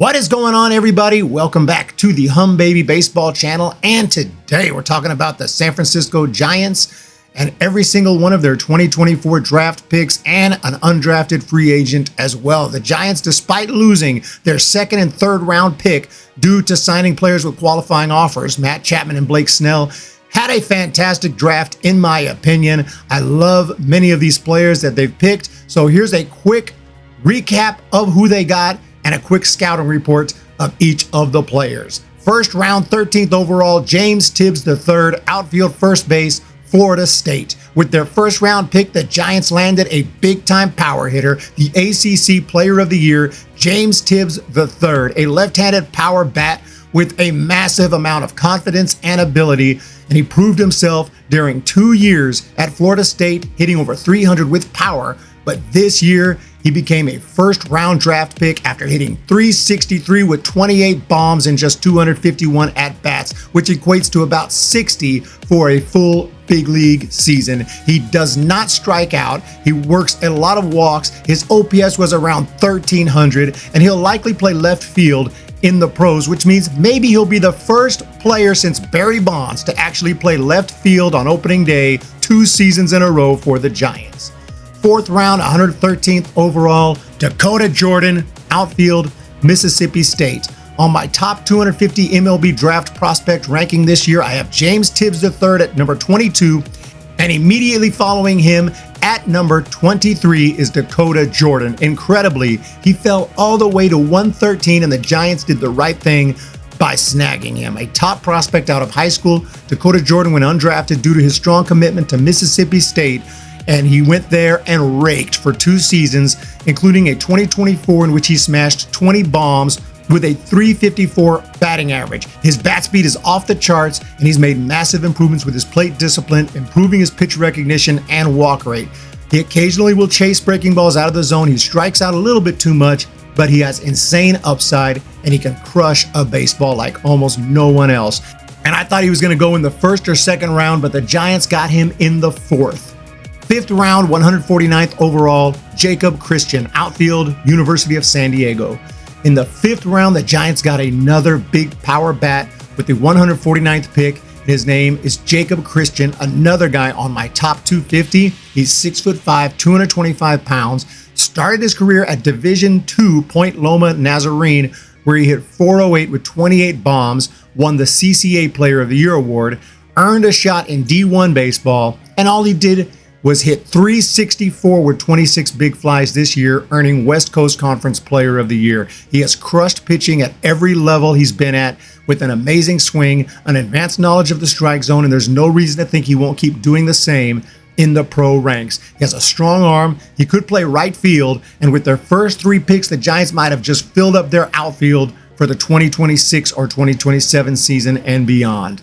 What is going on, everybody? Welcome back to the Hum Baby Baseball channel. And today we're talking about the San Francisco Giants and every single one of their 2024 draft picks and an undrafted free agent as well. The Giants, despite losing their second and third round pick due to signing players with qualifying offers, Matt Chapman and Blake Snell, had a fantastic draft in my opinion. I love many of these players that they've picked. So here's a quick recap of who they got and a quick scouting report of each of the players. First round, 13th overall, James Tibbs III, outfield first base, Florida State. With their first round pick, the Giants landed a big time power hitter, the ACC Player of the Year, James Tibbs III, a left-handed power bat with a massive amount of confidence and ability, and he proved himself during 2 years at Florida State, hitting over 300 with power. But this year, he became a first-round draft pick after hitting .363 with 28 bombs in just 251 at-bats, which equates to about 60 for a full big league season. He does not strike out. He works a lot of walks. His OPS was around 1,300, and he'll likely play left field in the pros, which means maybe he'll be the first player since Barry Bonds to actually play left field on opening day 2 seasons in a row for the Giants. Fourth round, 113th overall, Dakota Jordan, outfield, Mississippi State. On my top 250 MLB draft prospect ranking this year, I have James Tibbs III at number 22, and immediately following him at number 23 is Dakota Jordan. Incredibly, he fell all the way to 113, and the Giants did the right thing by snagging him. A top prospect out of high school, Dakota Jordan went undrafted due to his strong commitment to Mississippi State, and he went there and raked for 2 seasons, including a 2024 in which he smashed 20 bombs with a .354 batting average. His bat speed is off the charts, and he's made massive improvements with his plate discipline, improving his pitch recognition and walk rate. He occasionally will chase breaking balls out of the zone. He strikes out a little bit too much, but he has insane upside, and he can crush a baseball like almost no one else. And I thought he was going to go in the first or second round, but the Giants got him in the 4th. 5th round, 149th overall, Jakob Christian, outfield, University of San Diego. In the 5th round, the Giants got another big power bat with the 149th pick. His name is Jakob Christian, another guy on my top 250. He's 6'5", 225 pounds. Started his career at Division II Point Loma Nazarene, where he hit .408 with 28 bombs, won the CCA Player of the Year award, earned a shot in D1 baseball, and all he did was hit .364 with 26 big flies this year, earning West Coast Conference Player of the Year. He has crushed pitching at every level he's been at with an amazing swing, an advanced knowledge of the strike zone, and there's no reason to think he won't keep doing the same in the pro ranks. He has a strong arm, he could play right field, and with their first 3 picks, the Giants might have just filled up their outfield for the 2026 or 2027 season and beyond.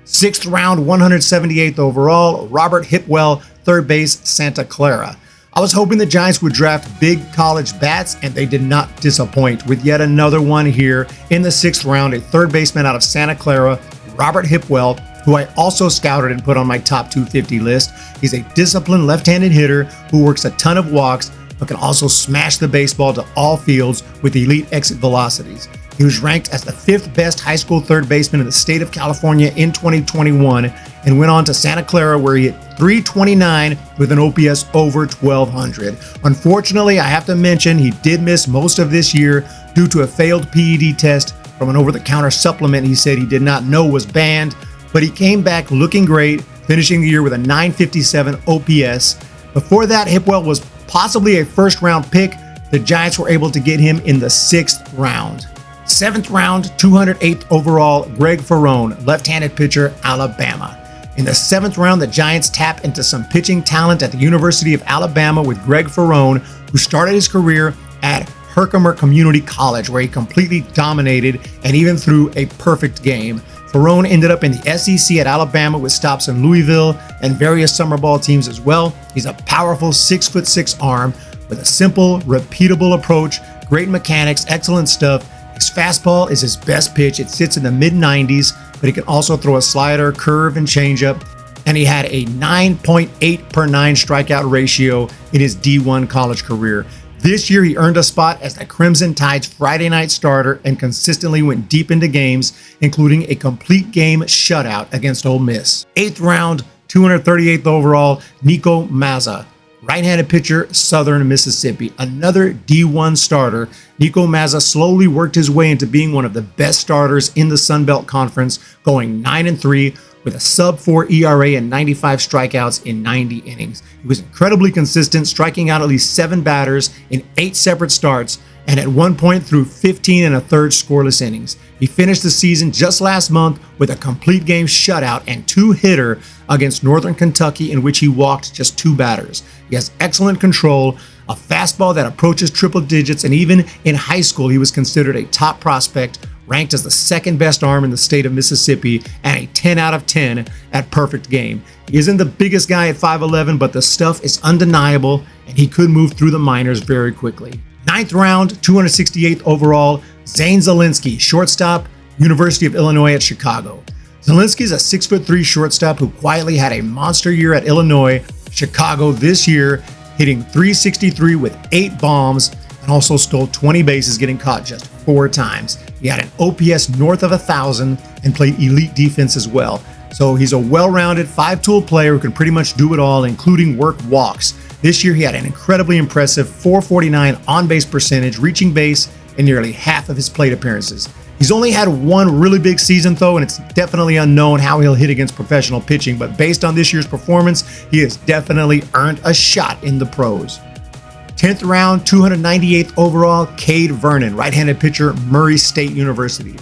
6th round, 178th overall, Robert Hipwell, third base, Santa Clara. I was hoping the Giants would draft big college bats, and they did not disappoint with yet another one here in the 6th round, a third baseman out of Santa Clara, Robert Hipwell, who I also scouted and put on my top 250 list. He's a disciplined left-handed hitter who works a ton of walks, but can also smash the baseball to all fields with elite exit velocities. He was ranked as the 5th best high school third baseman in the state of California in 2021 and went on to Santa Clara, where he hit .329 with an OPS over 1,200. Unfortunately, I have to mention he did miss most of this year due to a failed PED test from an over-the-counter supplement he said he did not know was banned, but he came back looking great, finishing the year with a .957 OPS. Before that, Hipwell was possibly a first-round pick. The Giants were able to get him in the 6th round. 7th round, 208th overall, Greg Farone, left-handed pitcher, Alabama. In the 7th round, the Giants tap into some pitching talent at the University of Alabama with Greg Farone, who started his career at Herkimer Community College, where he completely dominated and even threw a perfect game. Farone ended up in the SEC at Alabama with stops in Louisville and various summer ball teams as well. He's a powerful 6'6" arm with a simple, repeatable approach, great mechanics, excellent stuff. His fastball is his best pitch. It sits in the mid-90s, but he can also throw a slider, curve, and changeup. And he had a 9.8 per 9 strikeout ratio in his D1 college career. This year, he earned a spot as the Crimson Tide's Friday night starter and consistently went deep into games, including a complete game shutout against Ole Miss. 8th round, 238th overall, Niko Mazza, right-handed pitcher, Southern Mississippi. Another D1 starter, Niko Mazza slowly worked his way into being one of the best starters in the Sun Belt Conference, going 9-3 with a sub-4 ERA and 95 strikeouts in 90 innings. He was incredibly consistent, striking out at least 7 batters in 8 separate starts, and at one point threw 15 1/3 scoreless innings. He finished the season just last month with a complete game shutout and 2-hitter against Northern Kentucky, in which he walked just 2 batters. He has excellent control, a fastball that approaches triple digits, and even in high school he was considered a top prospect, ranked as the 2nd best arm in the state of Mississippi, and a 10 out of 10 at perfect game. He isn't the biggest guy at 5'11", but the stuff is undeniable, and he could move through the minors very quickly. 9th round, 268th overall, Zane Zielinsky, shortstop, University of Illinois at Chicago. Zielinsky is a 6'3" shortstop who quietly had a monster year at Illinois. Chicago this year, hitting .363 with 8 bombs, and also stole 20 bases, getting caught just 4 times. He had an OPS north of 1,000 and played elite defense as well. So he's a well-rounded 5-tool player who can pretty much do it all, including work walks. This year he had an incredibly impressive .449 on-base percentage, reaching base in nearly half of his plate appearances. He's only had one really big season though, and it's definitely unknown how he'll hit against professional pitching, but based on this year's performance, he has definitely earned a shot in the pros. 10th round, 298th overall, Cade Vernon, right-handed pitcher, Murray State University.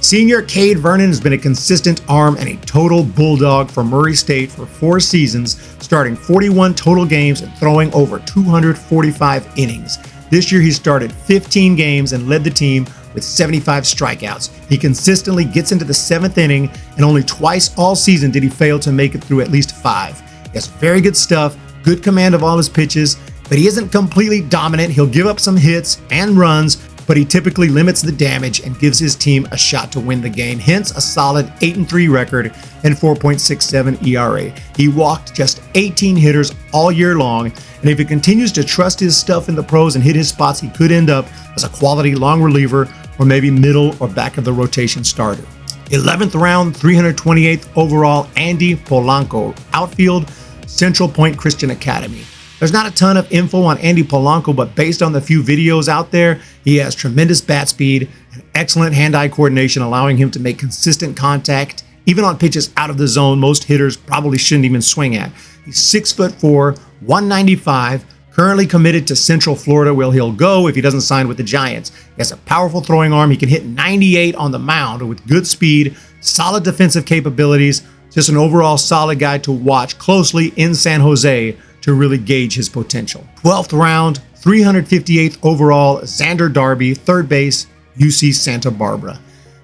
Senior Cade Vernon has been a consistent arm and a total bulldog for Murray State for 4 seasons, starting 41 total games and throwing over 245 innings. This year he started 15 games and led the team with 75 strikeouts. He consistently gets into the 7th inning, and only twice all season did he fail to make it through at least 5. He has very good stuff, good command of all his pitches, but he isn't completely dominant. He'll give up some hits and runs, but he typically limits the damage and gives his team a shot to win the game, hence a solid 8-3 record and 4.67 ERA. He walked just 18 hitters all year long, and if he continues to trust his stuff in the pros and hit his spots, he could end up as a quality long reliever or maybe middle or back of the rotation starter. 11th round, 328th overall, Andy Polanco, outfield, Central Point Christian Academy. There's not a ton of info on Andy Polanco, but based on the few videos out there, he has tremendous bat speed and excellent hand-eye coordination, allowing him to make consistent contact, even on pitches out of the zone most hitters probably shouldn't even swing at. He's 6'4", 195, currently committed to Central Florida, where he'll go if he doesn't sign with the Giants. He has a powerful throwing arm. He can hit 98 on the mound with good speed, solid defensive capabilities, just an overall solid guy to watch closely in San Jose to really gauge his potential. 12th round, 358th overall, Zander Darby, 3rd base, UC Santa Barbara.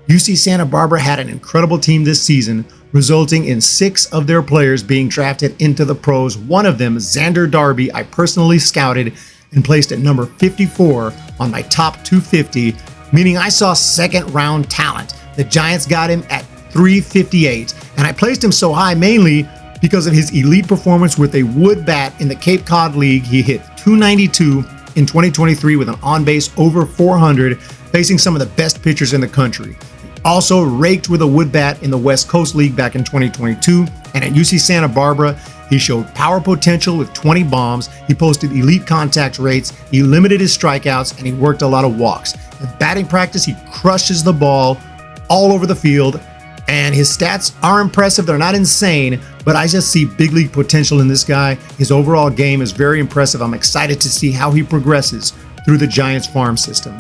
UC Santa Barbara had an incredible team this season, resulting in 6 of their players being drafted into the pros. One of them, Zander Darby, I personally scouted and placed at number 54 on my top 250, meaning I saw 2nd round talent. The Giants got him at 358, and I placed him so high mainly because of his elite performance with a wood bat in the Cape Cod League. He hit .292 in 2023 with an on-base over 400, facing some of the best pitchers in the country. He also raked with a wood bat in the West Coast League back in 2022, and at UC Santa Barbara, he showed power potential with 20 bombs. He posted elite contact rates, he limited his strikeouts, and he worked a lot of walks. In batting practice, he crushes the ball all over the field, and his stats are impressive. They're not insane, but I just see big league potential in this guy. His overall game is very impressive. I'm excited to see how he progresses through the Giants farm system.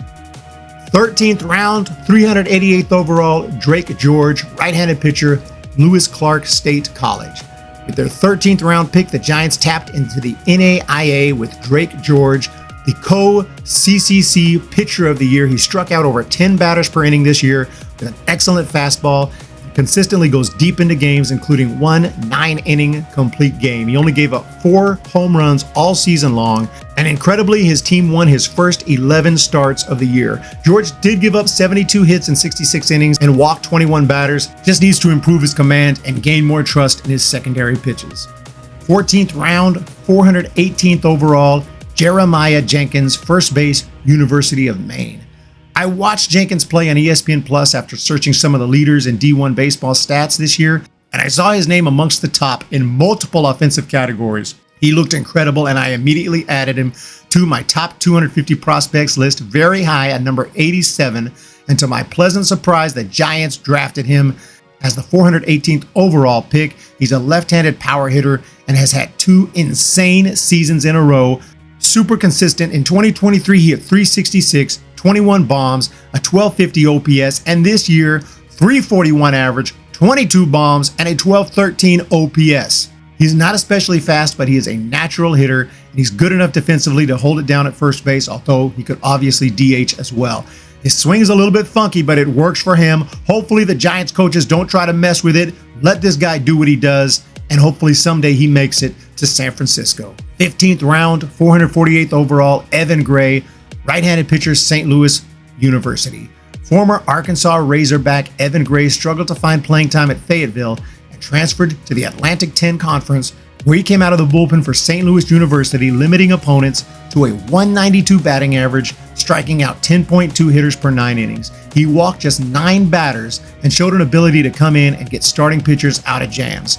13th round, 388th overall, Drake George, right-handed pitcher, Lewis Clark State College. With their 13th round pick, the Giants tapped into the NAIA with Drake George, the co-CCC Pitcher of the Year. He struck out over 10 batters per inning this year with an excellent fastball. Consistently goes deep into games, including one 9-inning complete game. He only gave up 4 home runs all season long, and incredibly, his team won his first 11 starts of the year. George did give up 72 hits in 66 innings and walked 21 batters. Just needs to improve his command and gain more trust in his secondary pitches. 14th round, 418th overall, Jeremiah Jenkins, first base, University of Maine. I watched Jenkins play on ESPN Plus after searching some of the leaders in D1 baseball stats this year, and I saw his name amongst the top in multiple offensive categories. He looked incredible, and I immediately added him to my top 250 prospects list, very high at number 87, and to my pleasant surprise, the Giants drafted him as the 418th overall pick. He's a left-handed power hitter and has had 2 insane seasons in a row. Super consistent. In 2023, he hit 366, 21 bombs, a 1250 OPS, and this year, 341 average, 22 bombs, and a 1213 OPS. He's not especially fast, but he is a natural hitter, and he's good enough defensively to hold it down at first base, although he could obviously DH as well. His swing is a little bit funky, but it works for him. Hopefully the Giants coaches don't try to mess with it. Let this guy do what he does, and hopefully someday he makes it to San Francisco. 15th round, 448th overall, Evan Gray, right-handed pitcher, St. Louis University. Former Arkansas Razorback Evan Gray struggled to find playing time at Fayetteville and transferred to the Atlantic 10 Conference, where he came out of the bullpen for St. Louis University, limiting opponents to a 192 batting average, striking out 10.2 hitters per 9 innings. He walked just 9 batters and showed an ability to come in and get starting pitchers out of jams.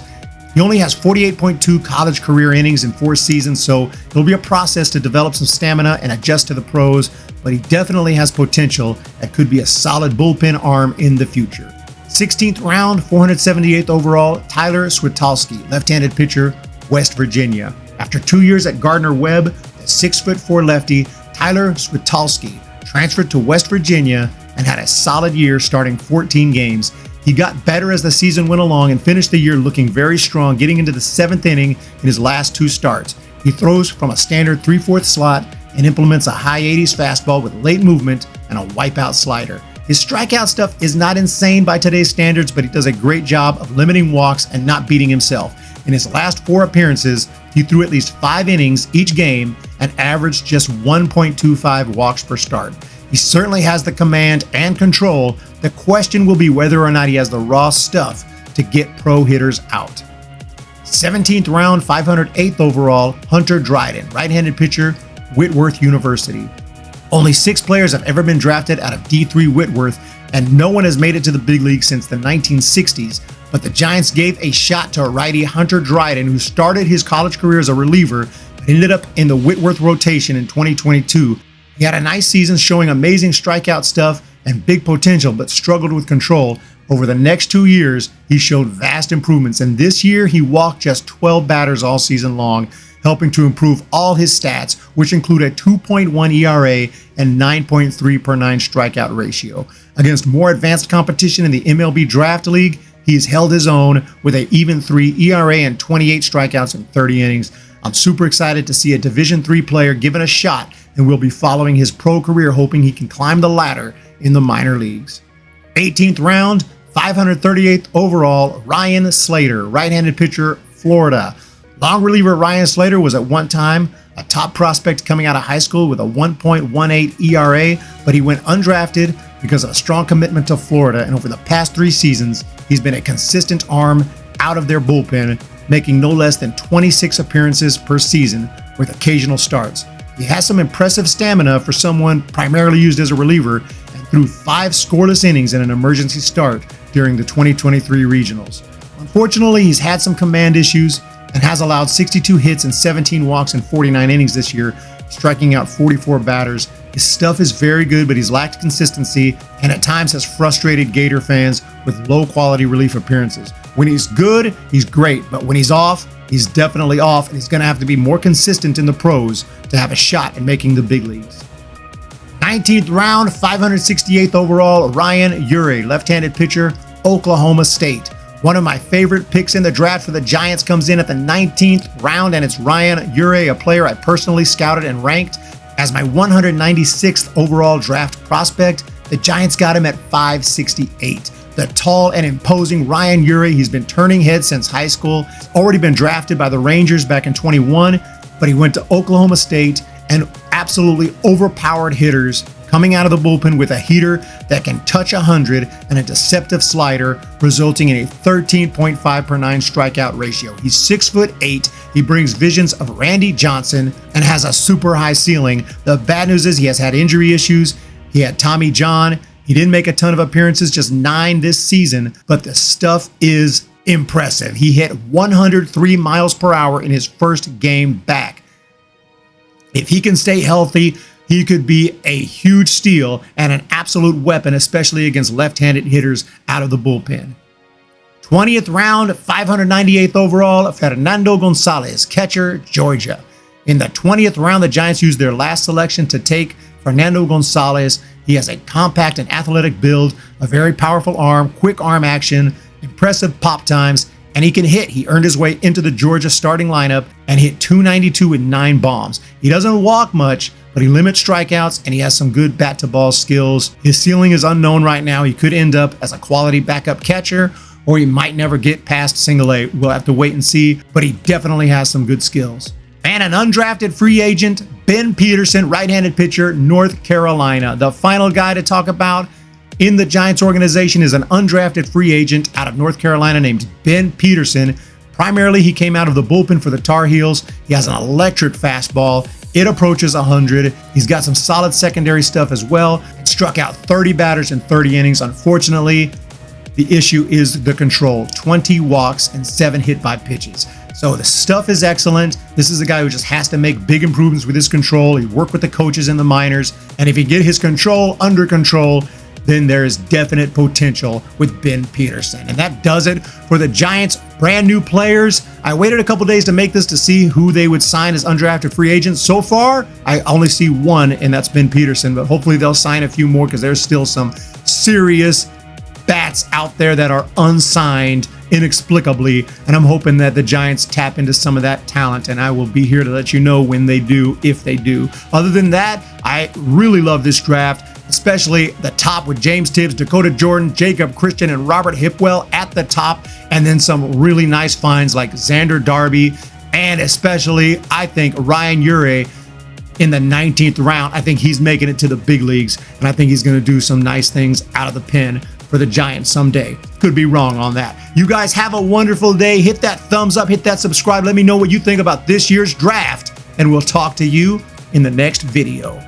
He only has 48.2 college career innings in 4 seasons, so it'll be a process to develop some stamina and adjust to the pros, but he definitely has potential that could be a solid bullpen arm in the future. 16th round, 478th overall, Tyler Switalski, left-handed pitcher, West Virginia. After 2 years at Gardner-Webb, the 6'4" lefty, Tyler Switalski transferred to West Virginia and had a solid year starting 14 games. He got better as the season went along and finished the year looking very strong, getting into the 7th inning in his last 2 starts. He throws from a standard 3/4 slot and implements a high 80s fastball with late movement and a wipeout slider. His strikeout stuff is not insane by today's standards, but he does a great job of limiting walks and not beating himself. In his last 4 appearances, he threw at least 5 innings each game and averaged just 1.25 walks per start. He certainly has the command and control. The question will be whether or not he has the raw stuff to get pro hitters out. 17th round, 508th overall, Hunter Dryden, right-handed pitcher, Whitworth University. Only 6 players have ever been drafted out of D3 Whitworth, and no one has made it to the big league since the 1960s. But the Giants gave a shot to righty Hunter Dryden, who started his college career as a reliever, but ended up in the Whitworth rotation in 2022. He had a nice season showing amazing strikeout stuff and big potential, but struggled with control. Over the next 2 years, he showed vast improvements, and this year he walked just 12 batters all season long, helping to improve all his stats, which include a 2.1 ERA and 9.3 per 9 strikeout ratio. Against more advanced competition in the MLB Draft League, he's held his own with an even 3 ERA and 28 strikeouts in 30 innings. I'm super excited to see a Division III player given a shot, and we'll be following his pro career, hoping he can climb the ladder in the minor leagues. 18th round, 538th overall, Ryan Slater, right-handed pitcher, Florida. Long reliever Ryan Slater was at one time a top prospect coming out of high school with a 1.18 ERA, but he went undrafted because of a strong commitment to Florida, and over the past 3 seasons, he's been a consistent arm out of their bullpen, making no less than 26 appearances per season with occasional starts. He has some impressive stamina for someone primarily used as a reliever, and threw 5 scoreless innings in an emergency start during the 2023 regionals. Unfortunately, he's had some command issues and has allowed 62 hits and 17 walks in 49 innings this year, striking out 44 batters. His stuff is very good, but he's lacked consistency and at times has frustrated Gator fans with low-quality relief appearances. When he's good, he's great, but when he's off, he's definitely off, and he's going to have to be more consistent in the pros to have a shot at making the big leagues. 19th round, 568th overall, Ryan Urey, left-handed pitcher, Oklahoma State. One of my favorite picks in the draft for the Giants comes in at the 19th round, and it's Ryan Urey, a player I personally scouted and ranked as my 196th overall draft prospect. The Giants got him at 568. The tall and imposing Ryan Urey, he's been turning heads since high school. He's already been drafted by the Rangers back in 21, but he went to Oklahoma State and absolutely overpowered hitters coming out of the bullpen with a heater that can touch 100 and a deceptive slider, resulting in a 13.5 per 9 strikeout ratio. He's 6'8". He brings visions of Randy Johnson and has a super high ceiling. The bad news is he has had injury issues. He had Tommy John. He didn't make a ton of appearances, just 9 this season, but the stuff is impressive. He hit 103 miles per hour in his first game back. If he can stay healthy, he could be a huge steal and an absolute weapon, especially against left-handed hitters out of the bullpen. 20th round, 598th overall, Fernando Gonzalez, catcher, Georgia. In the 20th round, the Giants used their last selection to take Fernando Gonzalez. He has a compact and athletic build, a very powerful arm, quick arm action, impressive pop times, and he can hit. He earned his way into the Georgia starting lineup and hit 292 with 9 bombs. He doesn't walk much, but he limits strikeouts and he has some good bat-to-ball skills. His ceiling is unknown right now. He could end up as a quality backup catcher, or he might never get past single A. We'll have to wait and see, but he definitely has some good skills. And an undrafted free agent, Ben Peterson, right-handed pitcher, North Carolina. The final guy to talk about in the Giants organization is an undrafted free agent out of North Carolina named Ben Peterson. Primarily, he came out of the bullpen for the Tar Heels. He has an electric fastball. It approaches 100. He's got some solid secondary stuff as well. It struck out 30 batters in 30 innings. Unfortunately, the issue is the control. 20 walks and 7 hit by pitches. So the stuff is excellent. This is a guy who just has to make big improvements with his control. He worked with the coaches in the minors. And if he get his control under control, then there is definite potential with Ben Peterson. And that does it for the Giants' brand new players. I waited a couple days to make this to see who they would sign as undrafted free agents. So far, I only see one, and that's Ben Peterson, but hopefully they'll sign a few more because there's still some serious bats out there that are unsigned inexplicably, and I'm hoping that the Giants tap into some of that talent, and I will be here to let you know when they do, if they do. Other than that, I really love this draft, especially the top with James Tibbs, Dakota Jordan, Jakob, Christian, and Robert Hipwell at the top, and then some really nice finds like Zander, Darby, and especially, I think, Ryan Ure in the 19th round. I think he's making it to the big leagues, and I think he's going to do some nice things out of the pen for the Giants someday. Could be wrong on that. You guys have a wonderful day. Hit that thumbs up, hit that subscribe. Let me know what you think about this year's draft, and we'll talk to you in the next video.